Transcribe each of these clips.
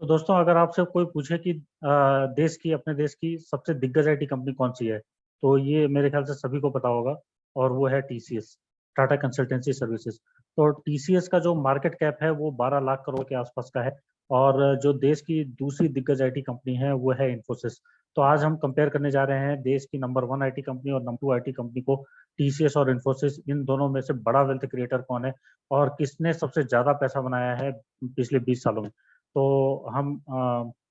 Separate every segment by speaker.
Speaker 1: तो दोस्तों, अगर आपसे कोई पूछे कि अपने देश की सबसे दिग्गज आईटी कंपनी कौन सी है, तो ये मेरे ख्याल से सभी को पता होगा। और वो है टीसीएस, टाटा कंसल्टेंसी सर्विसेज। तो टीसीएस का जो मार्केट कैप है वो 12 लाख करोड़ के आसपास का है। और जो देश की दूसरी दिग्गज आईटी कंपनी है वो है इन्फोसिस। तो आज हम कंपेयर करने जा रहे हैं देश की नंबर 1 आईटी कंपनी और नंबर 2 आईटी कंपनी को। टीसीएस और इन्फोसिस, इन दोनों में से बड़ा वेल्थ क्रिएटर कौन है और किसने सबसे ज्यादा पैसा बनाया है पिछले 20 सालों में। तो हम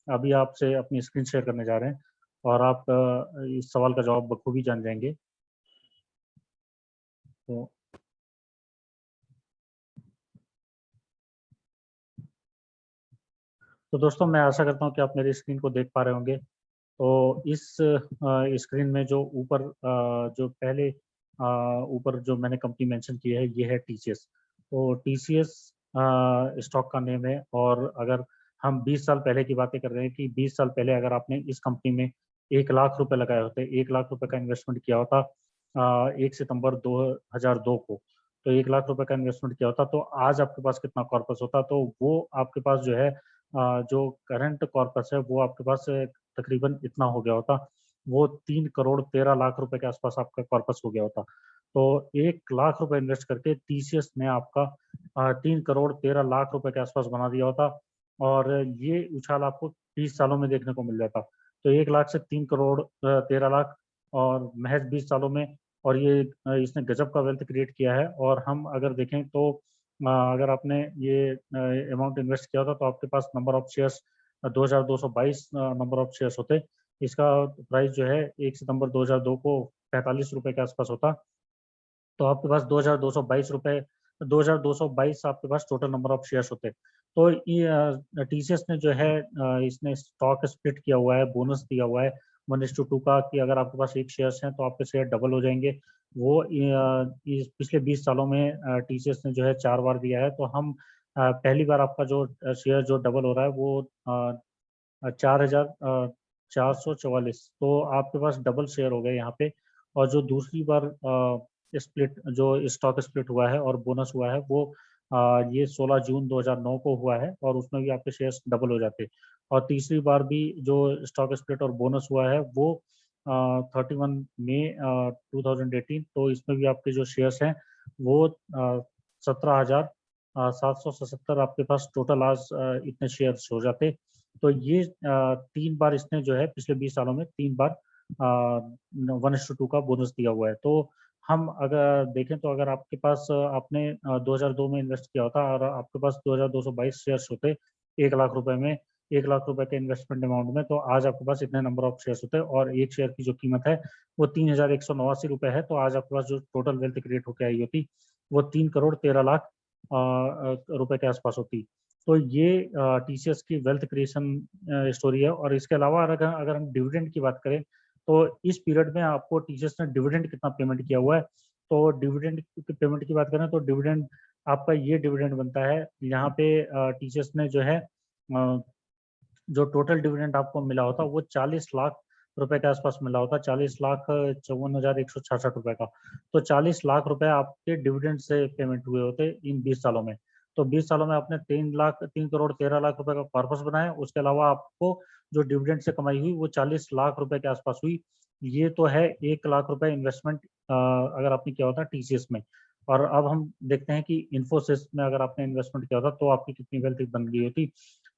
Speaker 1: अभी आपसे अपनी स्क्रीन शेयर करने जा रहे हैं और आप इस सवाल का जवाब बखूबी जान जाएंगे। तो, तो दोस्तों, मैं आशा करता हूँ कि आप मेरी स्क्रीन को देख पा रहे होंगे। तो इस स्क्रीन में जो ऊपर जो पहले ऊपर जो मैंने कंपनी मेंशन की है ये है टीसीएस। तो टीसीएस स्टॉक का नेम है। और अगर हम 20 साल पहले की बातें कर रहे हैं कि 20 साल पहले अगर आपने इस कंपनी में 1 लाख रुपए लगाए होते, 1 लाख रुपए का इन्वेस्टमेंट किया होता 1 सितंबर 2002 को, तो 1 लाख रुपए का इन्वेस्टमेंट किया होता तो आज आपके पास कितना कॉर्पस होता। तो वो आपके पास जो है जो करंट कॉर्पस है वो आपके पास तकरीबन इतना हो गया होता। वो 3 करोड़ 13 लाख रुपए के आसपास आपका कॉर्पस हो गया होता। तो 1 लाख रुपए इन्वेस्ट करके टीसीएस ने आपका 3 करोड़ 13 लाख रुपए के आसपास बना दिया होता। और ये उछाल आपको 20 सालों में देखने को मिल जाता। तो 1 लाख से 3 करोड़ 13 लाख और महज 20 सालों में। और ये इसने गजब का वेल्थ क्रिएट किया है। और हम अगर देखें तो अगर आपने ये अमाउंट इन्वेस्ट किया होता तो आपके पास number of shares 2222 number of shares होते। इसका प्राइस जो है 1 सितंबर 2002 को 45 रुपए के आसपास होता। तो आपके पास 2222 रुपए, 2222 आपके पास टोटल नंबर ऑफ शेयर्स होते। तो टीसीएस ने जो है इसने स्टॉक स्प्लिट किया हुआ है, बोनस दिया हुआ है 1:2 का, कि अगर आपके पास एक शेयर्स हैं तो आपके शेयर डबल हो जाएंगे। वो इस पिछले 20 सालों में टीसीएस ने जो है 4 बार दिया है। तो हम पहली बार आपका जो शेयर जो डबल हो रहा है वो 4,444, तो आपके पास डबल शेयर हो गए यहाँ पे। और जो दूसरी बार स्प्लिट जो स्टॉक स्प्लिट हुआ है और बोनस हुआ है वो ये 16 जून 2009 को हुआ है और उसमें भी आपके शेयर्स डबल हो जाते। और तीसरी बार भी जो स्टॉक स्प्लिट और बोनस हुआ है वो 31 मई 2018। तो इसमें भी आपके जो शेयर्स हैं वो 17,777 आपके पास टोटल आज इतने शेयर्स हो जाते। तो ये 3 बार इसने जो है पिछले 20 सालों में 3 बार 1:2 का बोनस दिया हुआ है। तो हम अगर देखें तो अगर आपके पास आपने 2002 में इन्वेस्ट किया होता और आपके पास 2222 शेयर्स होते 1 लाख रुपए में, 1 लाख रुपए के इन्वेस्टमेंट अमाउंट में, तो आज आपके पास इतने नंबर ऑफ शेयर्स होते हैं और एक शेयर की जो कीमत है वो 3,189 रुपए है। तो आज आपके पास जो टोटल वेल्थ क्रिएट होकर आई होती वो 3 करोड़ 13 लाख रुपए के आसपास होती। तो ये टीसीएस की वेल्थ क्रिएशन स्टोरी है। और इसके अलावा अगर अगर हम डिविडेंड की बात करें तो इस पीरियड में आपको टीसीएस ने डिविडेंड कितना पेमेंट किया हुआ है। तो डिविडेंड की पेमेंट की बात करें तो डिविडेंड आपका ये डिविडेंड बनता है यहाँ पे टीसीएस ने जो है जो टोटल डिविडेंड आपको मिला होता वो 40 लाख रुपए के आसपास मिला होता, 40,54,166 रुपए का। तो 40 लाख रुपए आपके डिविडेंड से पेमेंट हुए होते इन 20 सालों में। तो 20 सालों में आपने 3 करोड़ 13 लाख रुपए का कॉर्पस बनाया, उसके अलावा आपको जो डिविडेंड से कमाई हुई वो 40 लाख रुपए के आसपास हुई। ये तो है 1 लाख रुपए इन्वेस्टमेंट अगर आपने किया होता टीसीएस में। और अब हम देखते हैं कि इन्फोसिस में अगर आपने इन्वेस्टमेंट किया होता तो आपकी कितनी वेल्थ बन गई होती।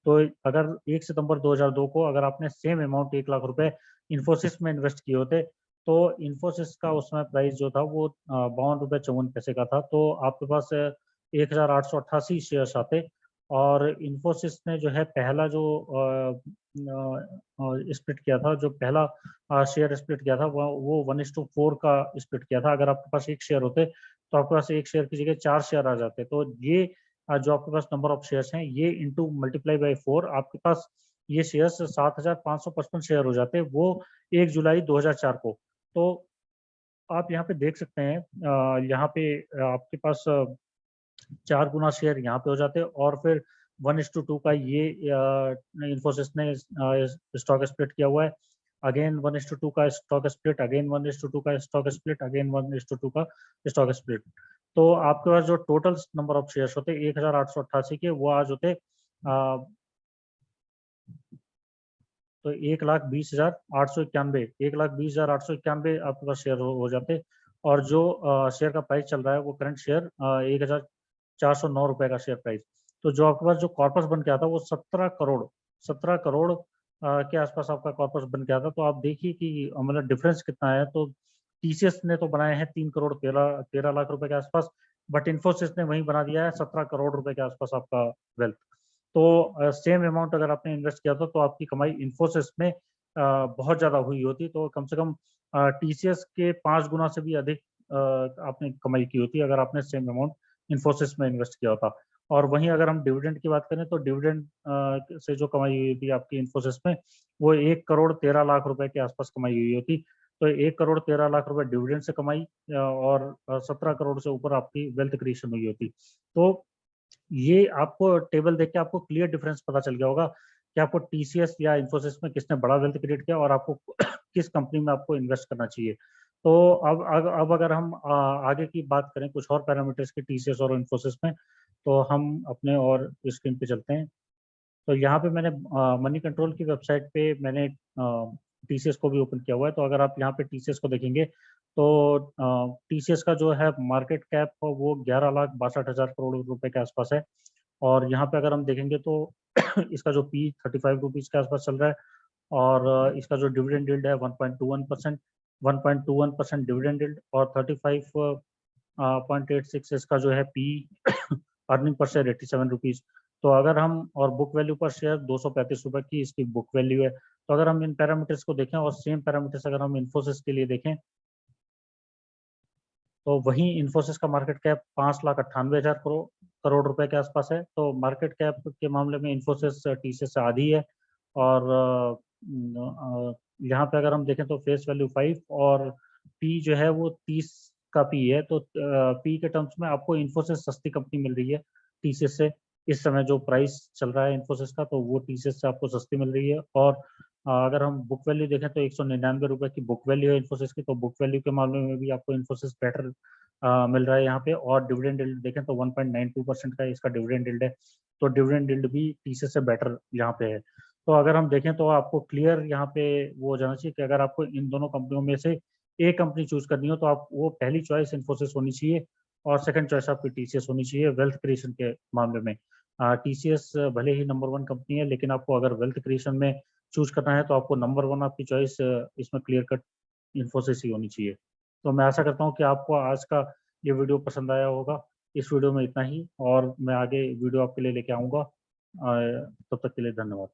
Speaker 1: तो अगर 1 सितंबर 2002 को अगर आपने सेम अमाउंट 1 लाख रुपए इन्फोसिस में इन्वेस्ट किए होते तो इन्फोसिस का उस समय प्राइस जो था वो 52 रुपए 54 पैसे का था। तो आपके पास 1,888 शेयर्स आते। और इन्फोसिस ने जो है पहला जो स्प्लिट किया था, जो पहला शेयर स्प्लिट किया था वो 1:4 का स्प्लिट किया था। अगर आपके पास एक शेयर होते तो आपके पास एक शेयर की जगह 4 शेयर आ जाते। तो ये जो आपके पास नंबर ऑफ शेयर्स हैं ये इंटू मल्टीप्लाई बाई 4 आपके पास ये शेयर्स 7,555 शेयर हो जाते वो 1 जुलाई 2004 को। तो आप यहाँ पे देख सकते हैं यहाँ पे आपके पास 4 गुना शेयर यहाँ पे हो जाते और फिर 1:2 का ये इन्फोसिस ने स्टॉक स्प्लिट किया हुआ है। अगेन 1:2 का स्टॉक स्प्लिट, अगेन 1:2 का स्टॉक स्प्लिट, अगेन 1:2 का स्टॉक स्प्लिट। तो आपके पास जो टोटल नंबर ऑफ शेयर्स होते 1,888 के वो आज होते तो 1,20,891 1,20,891 आपके पास शेयर हो जाते, और जो शेयर का प्राइस चल रहा है वो करंट शेयर 1,409 रुपए का शेयर प्राइस। तो जो आपके पास जो कॉर्पस बन के आता वो 17 करोड़ के आसपास आपका कॉर्पस बन के आता। तो आप देखिए कि मतलब डिफरेंस कितना है। तो टीसीएस ने तो बनाए हैं 3 करोड़ 13 लाख रुपए के आसपास, बट इन्फोसिस ने वही बना दिया है 17 करोड़ रुपए के आसपास आपका वेल्थ। तो सेम अमाउंट अगर आपने इन्वेस्ट किया था तो आपकी कमाई इन्फोसिस में बहुत ज्यादा हुई होती, तो कम से कम टीसीएस के 5 गुना से भी अधिक आपने कमाई की होती अगर आपने सेम अमाउंट इन्फोसिस में इन्वेस्ट किया होता। और वहीं अगर हम डिविडेंड की बात करें तो डिविडेंड से जो कमाई हुई थी आपकी इन्फोसिस में, वो 1 करोड़ 13 लाख रुपए के आसपास कमाई हुई होती। तो 1 करोड़ 13 लाख रुपए डिविडेंड से कमाई और 17 करोड़ से ऊपर आपकी वेल्थ क्रिएशन हुई होती। तो ये आपको टेबल देख के आपको क्लियर डिफरेंस पता चल गया होगा कि आपको टीसीएस या इन्फोसिस में किसने बड़ा वेल्थ क्रिएट किया और आपको किस कंपनी में आपको इन्वेस्ट करना चाहिए। तो अब अगर हम आगे की बात करें कुछ और पैरामीटर्स की टीसीएस और इन्फोसिस में, तो हम अपने और स्क्रीन पे चलते हैं। तो यहाँ पे मैंने मनी कंट्रोल की वेबसाइट पे मैंने टीसीएस को भी ओपन किया हुआ है। तो अगर आप यहाँ पे टीसीएस को देखेंगे तो टीसीएस का जो है मार्केट कैप वो 11,62,000 करोड़ रुपए के आसपास है। और यहाँ पे अगर हम देखेंगे तो इसका जो पी 35 रुपीज के आसपास चल रहा है, और इसका जो डिविडेंड यील्ड है 1.21%, 1.21% डिविडेंड यील्ड, और 35.86 इसका जो है P earning per share 87 rupees. तो अगर हम और बुक वैल्यू पर शेयर 235 रुपए की इसकी बुक वैल्यू है। तो अगर हम इन पैरामीटर्स को देखें और सेम पैरामीटर्स अगर हम इन्फोसिस के लिए देखें तो वहीं इन्फोसिस का मार्केट कैप 5,98,000 करोड़ रुपए के आसपास है। तो मार्केट कैप के मामले में इन्फोसिस टीसीएस से आधी है। और यहाँ पे अगर हम देखें तो फेस वैल्यू 5 और पी जो है वो 30 का पी है। तो पी के टर्म्स में आपको इन्फोसिस सस्ती कंपनी मिल रही है टीसीएस से। इस समय जो प्राइस चल रहा है इन्फोसिस का तो वो टीसीएस से आपको सस्ती मिल रही है। और अगर हम बुक वैल्यू देखें तो 199 रुपए की बुक वैल्यू है इन्फोसिस की। तो बुक वैल्यू के मामले में भी आपको इन्फोसिस बेटर मिल रहा है यहाँ पे। और डिविडेंड यील्ड देखें तो 1.92% का इसका डिविडेंड यील्ड है। तो डिविडेंड यील्ड भी टीसीएस से बेटर यहाँ पे है। तो अगर हम देखें तो आपको क्लियर यहाँ पे वो हो जाना चाहिए कि अगर आपको इन दोनों कंपनियों में से एक कंपनी चूज करनी हो तो आप वो पहली चॉइस इन्फोसिस होनी चाहिए और सेकंड चॉइस आपकी टीसीएस होनी चाहिए वेल्थ क्रिएशन के मामले में। टीसीएस भले ही नंबर 1 कंपनी है, लेकिन आपको अगर वेल्थ क्रिएशन में चूज करना है तो आपको नंबर 1 आपकी चॉइस इसमें क्लियर कट इन्फोसिस ही होनी चाहिए। तो मैं आशा करता हूँ कि आपको आज का ये वीडियो पसंद आया होगा। इस वीडियो में इतना ही, और मैं आगे वीडियो आपके लिए लेके आऊँगा। तब तक के लिए धन्यवाद।